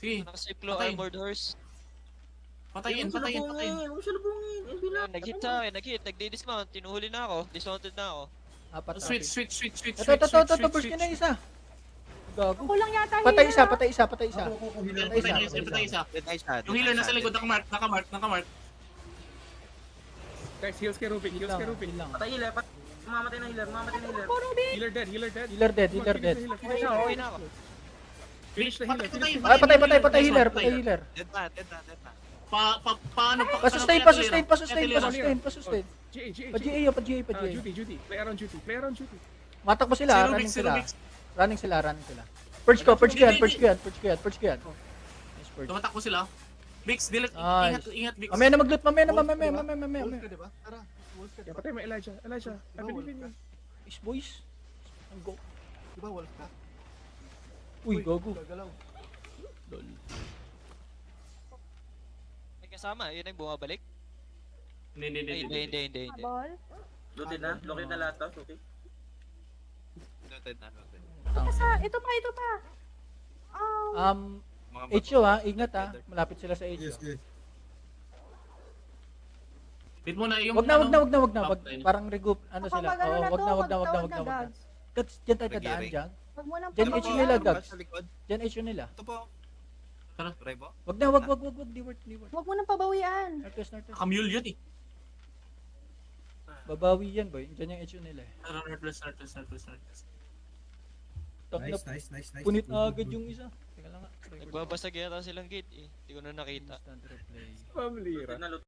Sige, Naka-cyclo Patay. armored horse. patayin. Huwag mo siya labungin. LB lang. Nag-hit sa akin, nag-hit. Nagdi-dismount. Tinuhuli na ako. Dismounted na ako. Apat na. Switch. Ito, push nyo na isa. Gago. Ako lang yata Patay isa, healer, patay isa, patay isa. Patay isa. Yung healer nasa likod, nakamark. Guys, heals kay Rubik. Heals kay Rubik. Heal lang. Patay healer. Mamamatay na healer. Puro din. Healer dead. Healer dead. Healer dead, healer dead. Okay na, okay na ako. Finish the healer. Finish the Ay, patay healer, patay healer. Dead na. Paano? Pa-sustain. GA. Pa-GA. Judy. Play around Judy. Matakbo sila, Si Rubik. running sila. Purge ko yan. Nice purge. Tumatakbo sila. Bix, delete. Nice. Ingat, Bix. Mamaya na mag-loot, mamaya. Wolf ka, diba? Tara. Wolf ka, Yeah, diba? patay mo Elijah. I believe in you. Is boys. Ang go. Diba wolf ka? Uy, gago. Gagalaw. Lol. May kasama, yun ang bumabalik. Hindi. Hindi. Ball. Looted na. Looted na lahat to. Suki. Noted na. Ito pa. Mga HO ha, ingat ha. Malapit sila sa HO. Bit mo na yung Wag na. top lane. Parang regroup, ano Baka sila. magano na to, Wag na. Gags. Kasi dyan tayo dadaan dyan. Wag mo nang Diyan pabawiin. HO nila, Gags. Sa likod. Dyan HO nila. Ito po. Tara. Rebo. Wag na. Di word. Wag mo nang pabawian. Northwest. Kamule yun eh. Babawi yan, boy. Dyan yung HO nila eh. Tara, Northwest. Nice. Punit na agad yung isa. Teka lang nga. Nagbabasag yata silang gate eh. Hindi ko na nakita. Instant replay. Family. Looted na.